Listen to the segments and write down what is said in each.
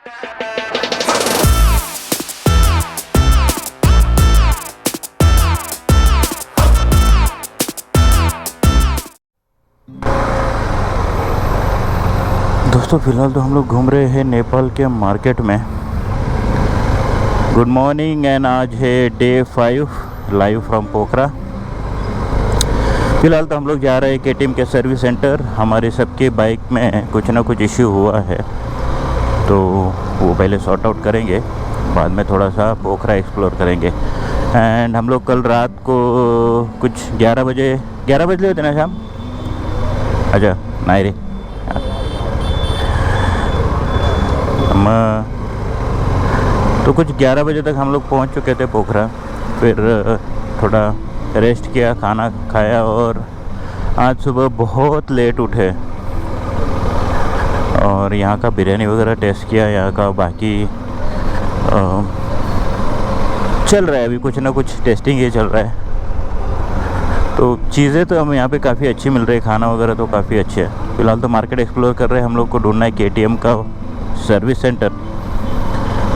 दोस्तों फ़िलहाल तो हम लोग घूम रहे हैं नेपाल के मार्केट में। गुड मॉर्निंग एंड आज है डे 5 लाइव फ्रॉम पोखरा। फ़िलहाल तो हम लोग जा रहे हैं KTM के सर्विस सेंटर। हमारे सबके बाइक में कुछ ना कुछ इश्यू हुआ है तो वो पहले सॉर्ट आउट करेंगे, बाद में थोड़ा सा पोखरा एक्सप्लोर करेंगे। एंड हम लोग कल रात को कुछ 11 बजे लेते ना शाम। अच्छा नहीं रे, तो कुछ 11 बजे तक हम लोग पहुंच चुके थे पोखरा। फिर थोड़ा रेस्ट किया, खाना खाया और आज सुबह बहुत लेट उठे और यहाँ का बिरयानी वगैरह टेस्ट किया। यहाँ का बाकी चल रहा है, अभी कुछ ना कुछ टेस्टिंग ही चल रहा है। तो चीज़ें तो हमें यहाँ पे काफ़ी अच्छी मिल रही है, खाना वगैरह तो काफ़ी अच्छे है। फिलहाल तो मार्केट एक्सप्लोर कर रहे हैं। हम लोग को ढूंढना है KTM का सर्विस सेंटर।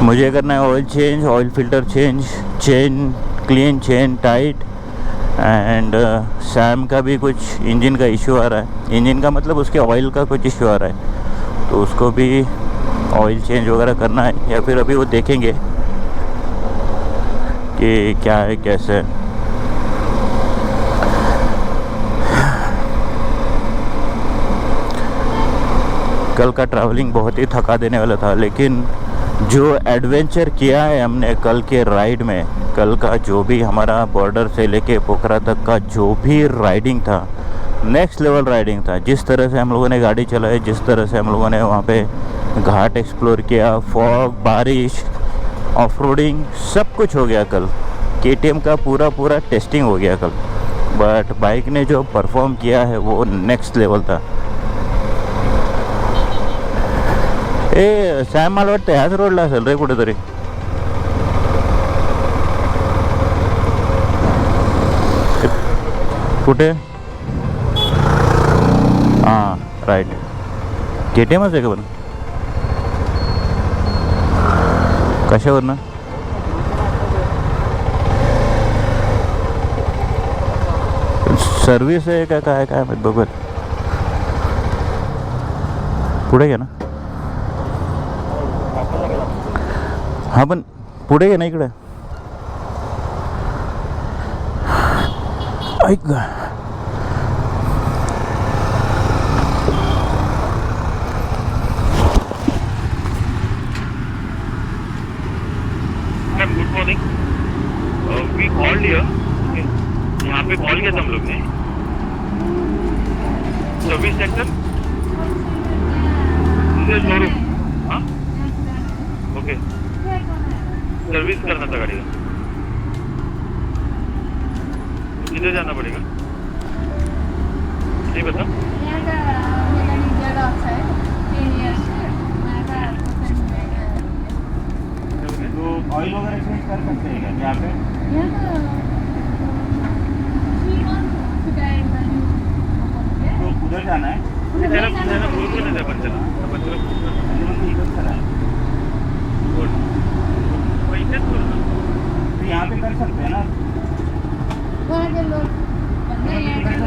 मुझे करना है oil change, oil filter change, chain clean, chain tight and Sam का भी कुछ इंजन का इशू आ रहा है। इंजन का मतलब उसके ऑयल का कुछ इशू आ रहा है तो उसको भी ऑयल चेंज वगैरह करना है, या फिर अभी वो देखेंगे कि क्या है कैसे है। कल का ट्रैवलिंग बहुत ही थका देने वाला था, लेकिन जो एडवेंचर किया है हमने कल के राइड में, कल का जो भी हमारा बॉर्डर से लेके पोखरा तक का जो भी राइडिंग था, नेक्स्ट लेवल राइडिंग था। जिस तरह से हम लोगों ने गाड़ी चलाई, जिस तरह से हम लोगों ने वहाँ पे घाट एक्सप्लोर किया, फॉग, बारिश, ऑफ रोडिंग, सब कुछ हो गया कल। KTM का पूरा टेस्टिंग हो गया कल। बट बाइक ने जो परफॉर्म किया है वो नेक्स्ट लेवल था। सॅम मला वाटतं ह्याच रोडला असेल रे कुठेतरी। कुठे? हां राईट, KTMच आहे का पण? कशावरनं? सर्विस आहे का काय काय माहित, बघूयात। पुढे घे ना। हाँ पण पुढे ना इकडे ऐक ग। Good morning, we called here. यहाँ पे कॉल किया था हम लोग ने। Service centre showroom. हाँ ओके, सर्विस करना था गाड़ी का। किधर जाना पड़ेगा नहीं पता। तो ऑयल वगैरह चेंज कर सकते हैं क्या यहाँ पे? तो उधर जाना है। चलो बोल के नहीं अपन चला तो यहाँ पे कर सकते हैं ना।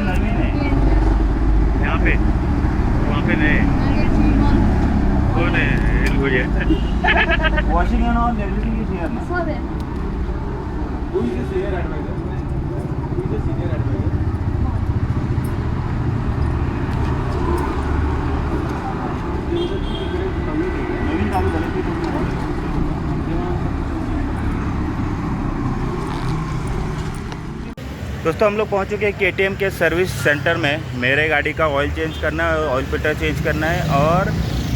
नवीन है यहाँ पे, वहाँ पे नहीं। कौन है? Washing and all everything is here ना। Who is the senior advisor? Who is the senior advisor? नवीन चालू झाले की दोस्तों हम लोग पहुंच चुके हैं KTM के सर्विस सेंटर में। मेरे गाड़ी का ऑयल चेंज करना है, ऑयल फिल्टर चेंज करना है और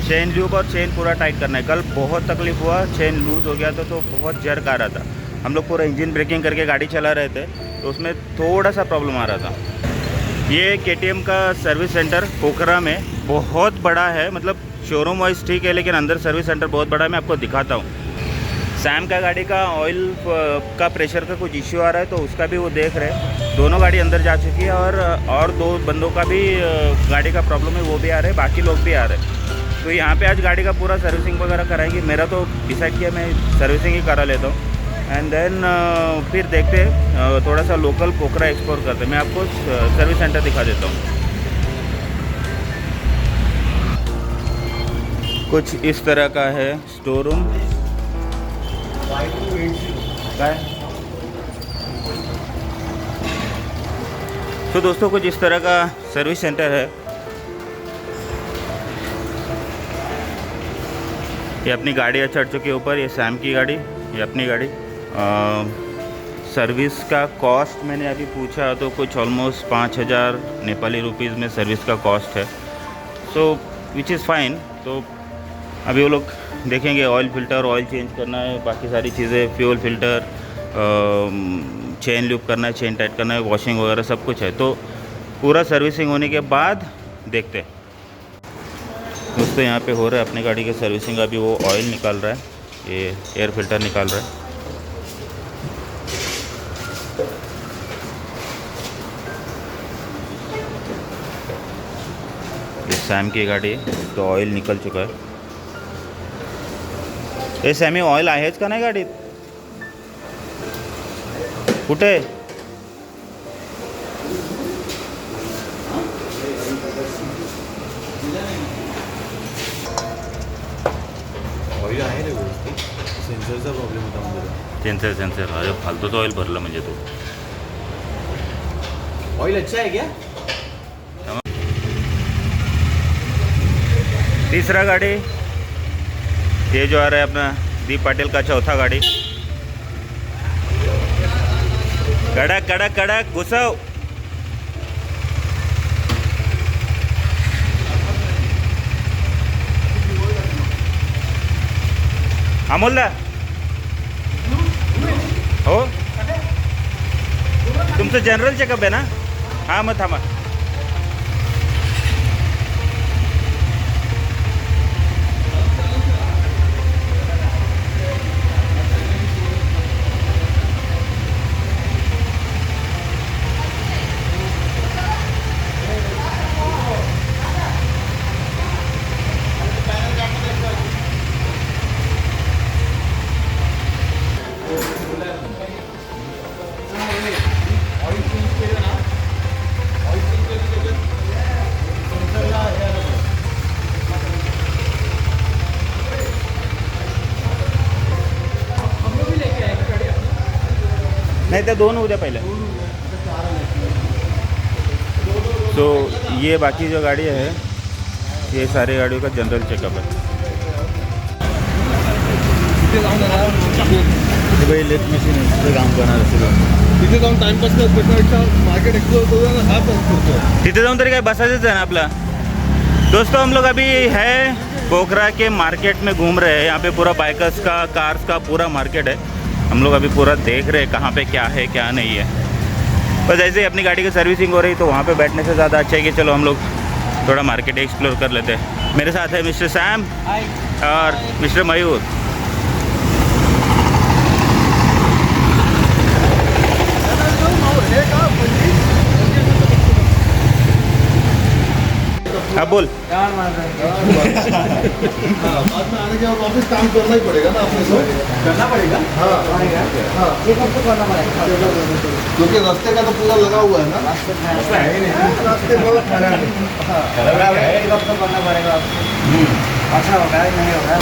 चेन लूप और चेन पूरा टाइट करना है। कल बहुत तकलीफ़ हुआ, चेन लूज़ हो गया था तो बहुत जर्क आ रहा था। हम लोग पूरा इंजन ब्रेकिंग करके गाड़ी चला रहे थे तो उसमें थोड़ा सा प्रॉब्लम आ रहा था। ये KTM का सर्विस सेंटर पोखरा में बहुत बड़ा है, मतलब शोरूम वाइज ठीक है लेकिन अंदर सर्विस सेंटर बहुत बड़ा है। मैं आपको दिखाता हूँ। सैम का गाड़ी का ऑयल का प्रेशर का कुछ इश्यू आ रहा है तो उसका भी वो देख रहे हैं। दोनों गाड़ी अंदर जा चुकी है और दो बंदों का भी गाड़ी का प्रॉब्लम है, वो भी आ रहे हैं, बाकी लोग भी आ रहे हैं। तो यहाँ पे आज गाड़ी का पूरा सर्विसिंग वगैरह कराएंगे। मेरा तो डिसाइड किया मैं सर्विसिंग ही करा लेता हूँ एंड देन फिर देखते थोड़ा सा लोकल पोखरा एक्सप्लोर करते। मैं आपको सर्विस सेंटर दिखा देता हूँ। कुछ इस तरह का है स्टोर रूम। तो दोस्तों कुछ इस तरह का सर्विस सेंटर है। ये अपनी गाड़ी चढ़ चुके ऊपर, ये सैम की गाड़ी, ये अपनी गाड़ी। सर्विस का कॉस्ट मैंने अभी पूछा तो कुछ ऑलमोस्ट 5000 नेपाली रुपीज़ में सर्विस का कॉस्ट है। सो विच इज़ फाइन। तो अभी वो लोग देखेंगे, ऑयल फ़िल्टर, ऑयल चेंज करना है, बाकी सारी चीज़ें, फ्यूल फ़िल्टर, चेन लूप करना है, चेन टाइट करना है, वॉशिंग वगैरह सब कुछ है। तो पूरा सर्विसिंग होने के बाद देखते हैं। दोस्तों यहाँ पे हो रहा है अपनी गाड़ी की सर्विसिंग। अभी वो ऑयल निकाल रहा है, ये एयर फिल्टर निकाल रहा है। ये सैम की गाड़ी है, तो ऑयल निकल चुका है। ये सॅमी ऑयल आहेच का नाही गाडीत? कुठे? ऑइल आहे रे व्यवस्थित, सेन्सरचा प्रॉब्लेम होता म्हणजे. सेन्सर अरे फालतूच ऑयल भरलं म्हणजे तू. ऑइल अच्छा है क्या? तीसरा गाड़ी, ये जो आ रहा है अपना दीप पाटिल का चौथा गाड़ी। कड़क कड़क कड़क घुसाओ। अमोलदा हो, तुमचं जनरल चेकअप आहे ना? हां मग थांबा. नहीं तो दोनों उद्या पहले. तो ये बाकी जो गाड़ी है, ये सारी गाड़ियों का जनरल चेकअप है. भाई लेफ्ट मशीन आहे, काम करणार असेल तिथे जाऊन टाइमपास करण्यापेक्षा मार्केट एक्सप्लोर करूया ना, हा पण करतो. तिथे जाऊन तरी काय बसायचंच आहे ना आपला. दोस्तों हम लोग अभी है पोखरा के मार्केट में घूम रहे हैं. यहाँ पे पूरा बाइकर्स का, कार्स का पूरा मार्केट है. हम लोग अभी पूरा देख रहे हैं कहाँ पे क्या है क्या नहीं है. बस ऐसे ही अपनी गाड़ी की सर्विसिंग हो रही, तो वहाँ पे बैठने से ज़्यादा अच्छा है कि चलो हम लोग थोड़ा मार्केट एक्सप्लोर कर लेते हैं. मेरे साथ है मिस्टर सैम और मिस्टर मयूर. हाँ बोल. बाद में आने के बाद वापस काम करना ही पड़ेगा ना अपने को. करना पड़ेगा. हाँ हाँ, ये कब तक करना पड़ेगा? क्योंकि रास्ते का तो पूरा लगा हुआ है ना. रास्ता है नहीं, रास्ते बहुत खराब है. खराब है, कब तक करना पड़ेगा? अच्छा होगा नहीं होगा?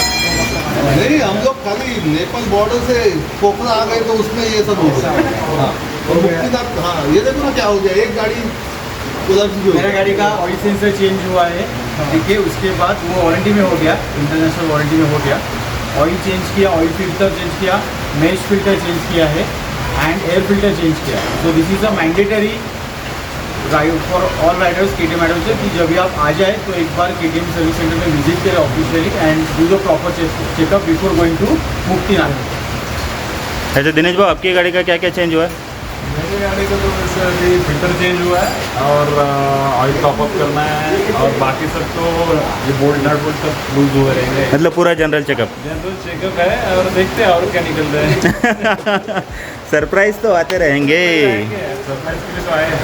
नहीं, हम लोग खाली नेपाल बॉर्डर से पोखरा आ गए तो उसमें ये सब हो गया. हाँ, और मुक्तिनाथ. हाँ, ये देखो ना क्या हो गया. एक गाड़ी मेरा गाड़ी का ऑयल सेंसर चेंज हुआ है, ठीक है. उसके बाद वो वारंटी में हो गया, इंटरनेशनल वारंटी में हो गया. ऑयल चेंज किया, ऑयल फिल्टर चेंज किया, मेश फिल्टर चेंज किया है एंड एयर फिल्टर चेंज किया. So this is a mandatory for all riders KTM madam से कि जब भी आप आ जाए तो एक बार KTM सर्विस सेंटर में विजिट करें officially and do the proper checkup before going to Muktinath. अच्छा दिनेश भाई, आपकी गाड़ी का क्या क्या चेंज हुआ है? मेरी गाड़ी का तो बस अभी फिल्टर चेंज हुआ है और ऑयल टॉपअप करना है और बाकी सब तो ये बोल्ट नट बोल्ट सब लूज हुए रहेंगे. मतलब पूरा जनरल चेकअप. जनरल चेकअप है और देखते हैं और क्या निकल रहा है. सरप्राइज तो आते रहेंगे. सरप्राइज के लिए तो आए हैं.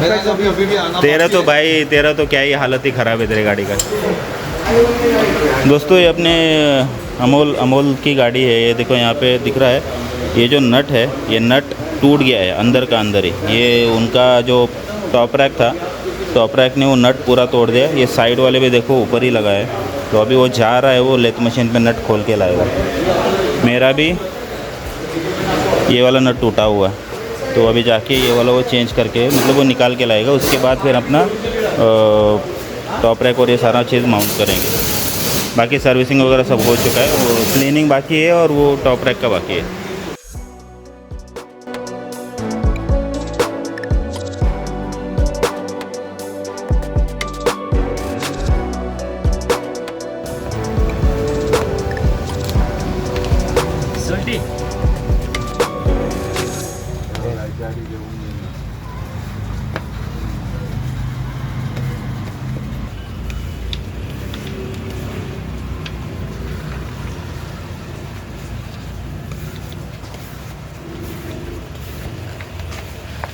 मेरा अभी भी आना. तेरा तो भाई, तेरा तो क्या ही हालत ही ख़राब है तेरी गाड़ी का. दोस्तों ये अपने अमोल की गाड़ी है। ये देखो यहाँ पे दिख रहा है, ये जो नट है ये नट टूट गया है अंदर का अंदर ही। ये उनका जो टॉप रैक था, टॉप रैक ने वो नट पूरा तोड़ दिया। ये साइड वाले भी देखो ऊपर ही लगा है। तो अभी वो जा रहा है, वो लेथ मशीन पे नट खोल के लाएगा। मेरा भी ये वाला नट टूटा हुआ है, तो अभी जाके ये वाला वो चेंज करके मतलब वो निकाल के लाएगा। उसके बाद फिर अपना टॉप रैक और ये सारा चीज़ माउंट करेंगे। बाकी सर्विसिंग वगैरह सब हो चुका है, वो क्लीनिंग बाकी है और वो टॉप रैक का बाकी है।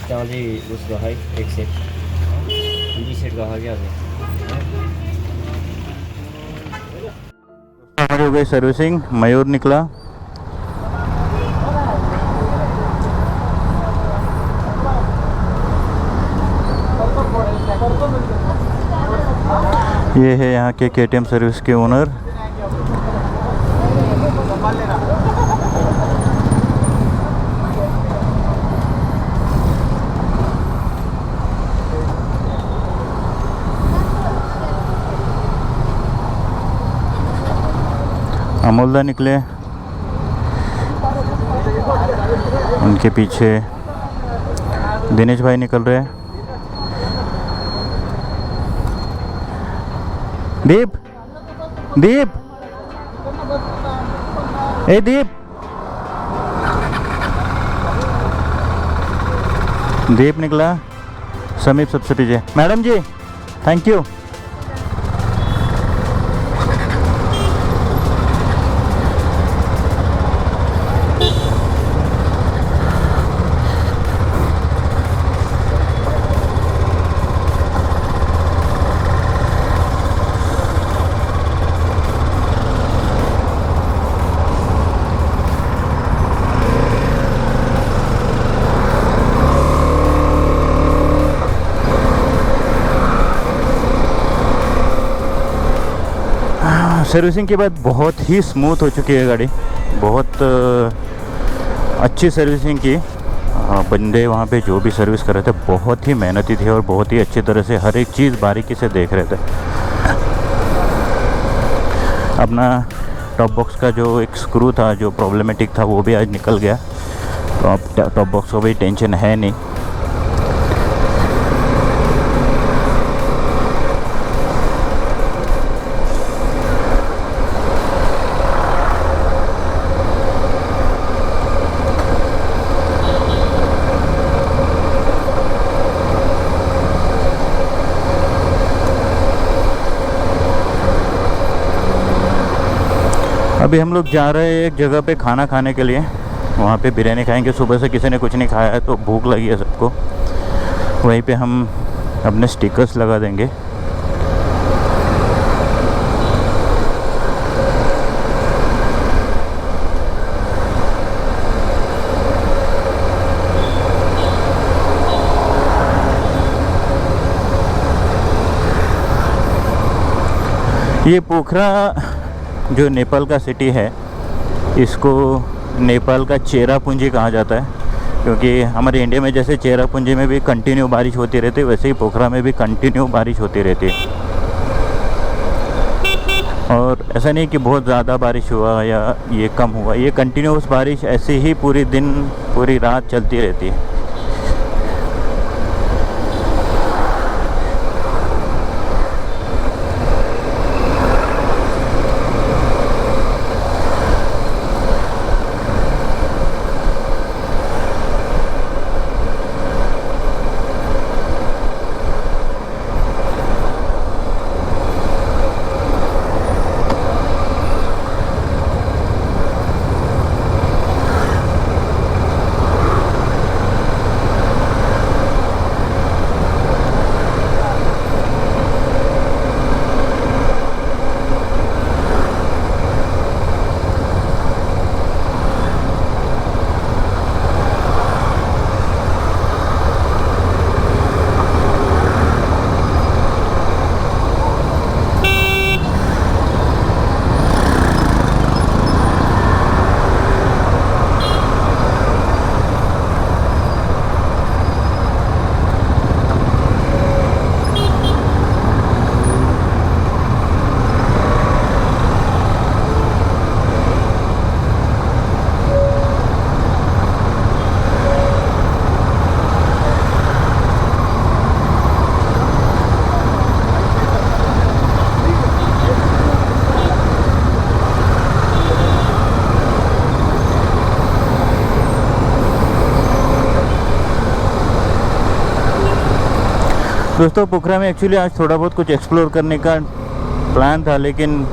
चाहिँ उसको है एक सेट 20 सेट का क्या हमारी हो गई सर्विसिंग। मयूर निकला, ये है यहाँ के KTM सर्विस के ओनर। अमोलदा निकले, उनके पीछे दिनेश भाई निकल रहे हैं। दीप, दीप, ए दीप, दीप निकला। समीप सबसे पीछे। Madam ji thank you. Servicing के बाद बहुत ही स्मूथ हो चुकी है गाड़ी, बहुत अच्छी सर्विसिंग की। बंदे वहाँ पे जो भी सर्विस कर रहे थे बहुत ही मेहनती थे और बहुत ही अच्छी तरह से हर एक चीज़ बारीकी से देख रहे थे। अपना टॉप बॉक्स का जो एक स्क्रू था जो प्रॉब्लमेटिक था वो भी आज निकल गया, तो अब टॉप बॉक्स को भी टेंशन है नहीं। अभी हम लोग जा रहे हैं एक जगह पे खाना खाने के लिए, वहाँ पे बिरयानी खाएंगे। सुबह से किसी ने कुछ नहीं खाया है तो भूख लगी है सबको। वहीं पे हम अपने स्टिकर्स लगा देंगे। ये पोखरा जो नेपाल का सिटी है, इसको नेपाल का चेरापूंजी कहा जाता है, क्योंकि हमारे इंडिया में जैसे चेरापूंजी में भी कंटिन्यू बारिश होती रहती है, वैसे ही पोखरा में भी कंटिन्यू बारिश होती रहती है। और ऐसा नहीं कि बहुत ज़्यादा बारिश हुआ या ये कम हुआ, ये कंटिन्यूस बारिश ऐसे ही पूरी दिन पूरी रात चलती रहती है। दोस्तों पोखरा में एक्चुअली आज थोड़ा बहुत कुछ एक्सप्लोर करने का प्लान था, लेकिन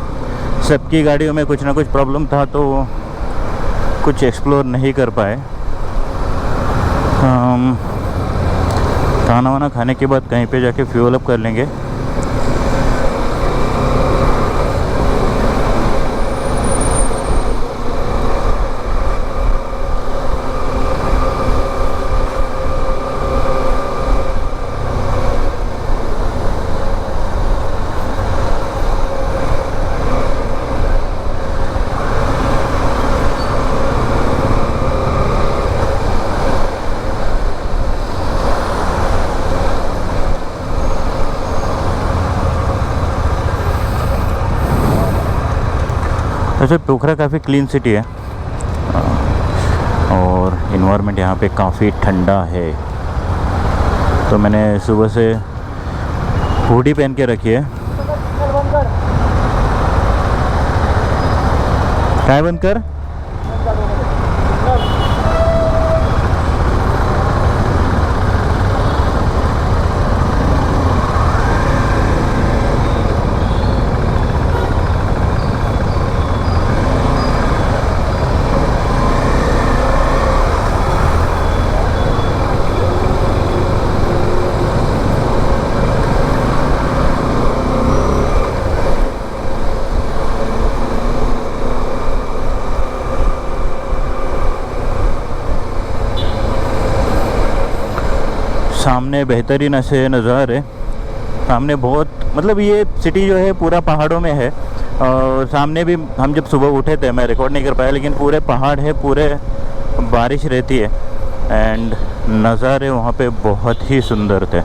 सबकी गाड़ियों में कुछ ना कुछ प्रॉब्लम था तो कुछ एक्सप्लोर नहीं कर पाए। खाना वाना खाने के बाद कहीं पे जाके फ्यूल अप कर लेंगे। वैसे पोखरा काफ़ी क्लीन सिटी है और इन्वायरमेंट यहाँ पे काफ़ी ठंडा है, तो मैंने सुबह से हुडी पहन के रखी है। काय बंद कर। सामने बेहतरीन ऐसे नज़ारे, सामने बहुत मतलब ये सिटी जो है पूरा पहाड़ों में है। और सामने भी हम जब सुबह उठे थे, मैं रिकॉर्ड नहीं कर पाया, लेकिन पूरे पहाड़ है, पूरे बारिश रहती है एंड नज़ारे वहाँ पे बहुत ही सुंदर थे।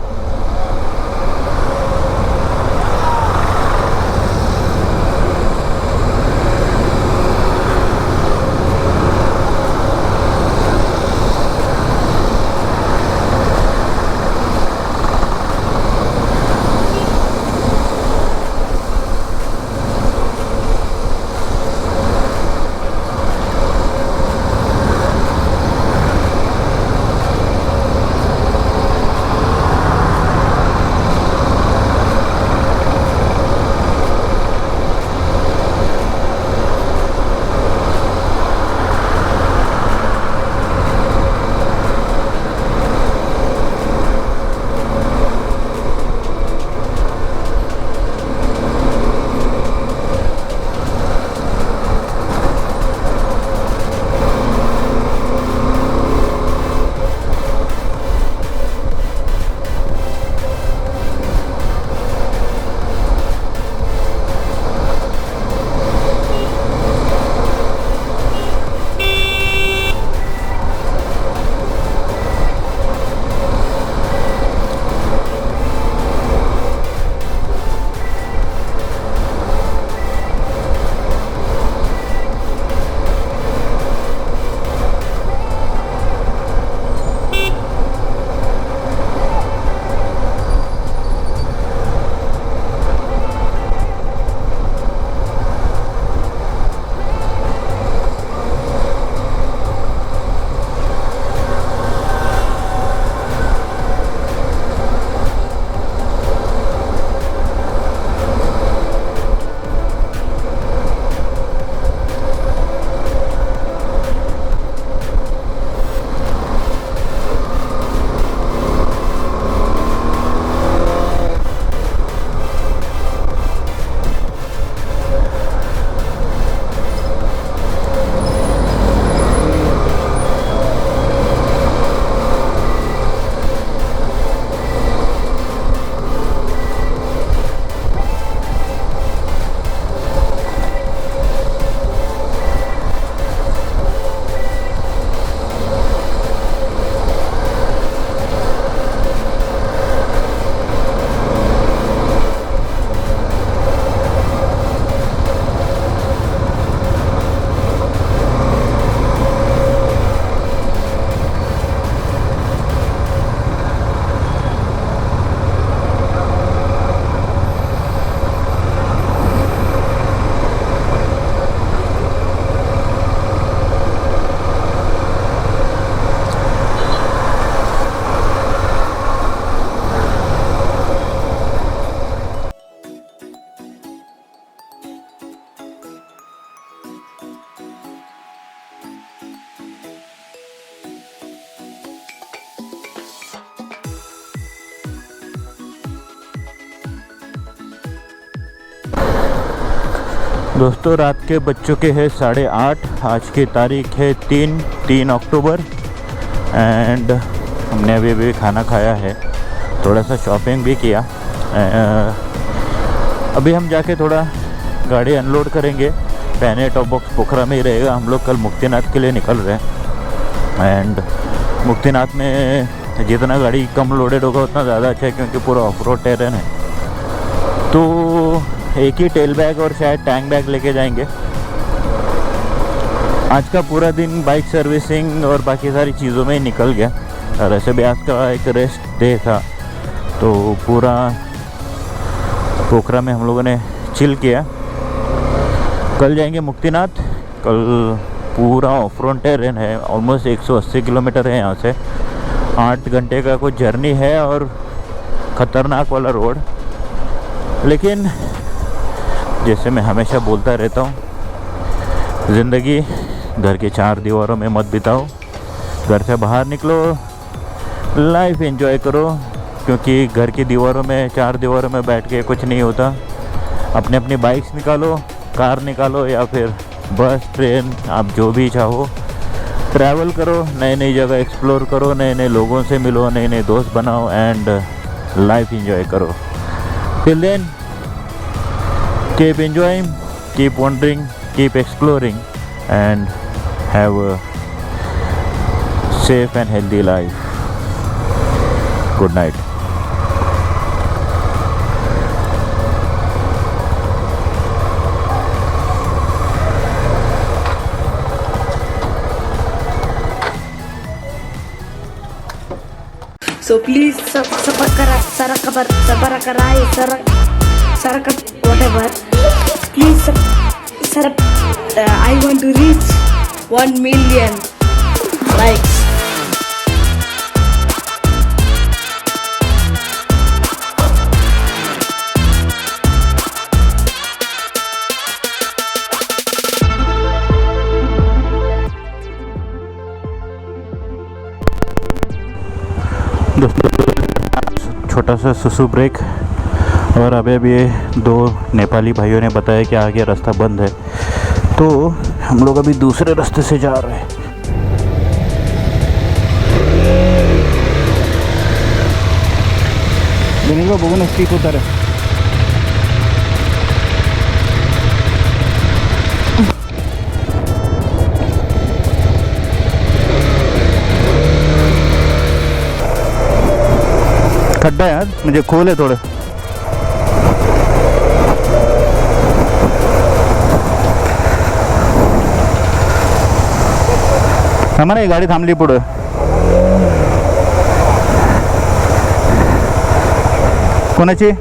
दोस्तों रात के बज चुके हैं 8:30। आज की तारीख है 3 अक्टूबर एंड हमने अभी अभी खाना खाया है, थोड़ा सा शॉपिंग भी किया। अभी हम जाके थोड़ा गाड़ी अनलोड करेंगे। पहले टॉप बॉक्स पोखरा में ही रहेगा। हम लोग कल मुक्तिनाथ के लिए निकल रहे हैं एंड मुक्तिनाथ में जितना गाड़ी कम लोडेड होगा उतना ज़्यादा अच्छा है, क्योंकि पूरा ऑफ रोड टेरेन है। तो एक ही टेल बैग और शायद टैंक बैग लेके जाएंगे। आज का पूरा दिन बाइक सर्विसिंग और बाकी सारी चीज़ों में ही निकल गया, और ऐसे भी आज का एक रेस्ट डे था, तो पूरा पोखरा में हम लोगों ने चिल किया। कल जाएंगे मुक्तिनाथ। कल पूरा ऑफ रोड टेरेन है, ऑलमोस्ट 180 किलोमीटर है यहाँ से। 8 घंटे का कुछ जर्नी है और ख़तरनाक वाला रोड। लेकिन जैसे मैं हमेशा बोलता रहता हूँ, ज़िंदगी घर के 4 दीवारों में मत बिताओ, घर से बाहर निकलो, लाइफ एंजॉय करो, क्योंकि घर की दीवारों में 4 दीवारों में बैठ के कुछ नहीं होता। अपनी बाइक्स निकालो, कार निकालो या फिर बस ट्रेन, आप जो भी चाहो ट्रैवल करो, नई नई जगह एक्सप्लोर करो, नए नए लोगों से मिलो, नए नए दोस्त बनाओ एंड लाइफ एंजॉय करो। Till then keep enjoying, keep wondering, keep exploring and have a safe and healthy life. Good night. So please whatever. Please I want to reach 1 million likes. दोस्तों छोटा सा सुसु ब्रेक, और अभी 2 नेपाली भाइयों ने बताया कि आगे रास्ता बंद है, तो हम लोग अभी दूसरे रास्ते से जा रहे हैं। देखो बगुन स्टिक उतर है। खड्डा है यार, मुझे खोले थोड़े। हमारा गाड़ी थांबली पुढे। कोणाची?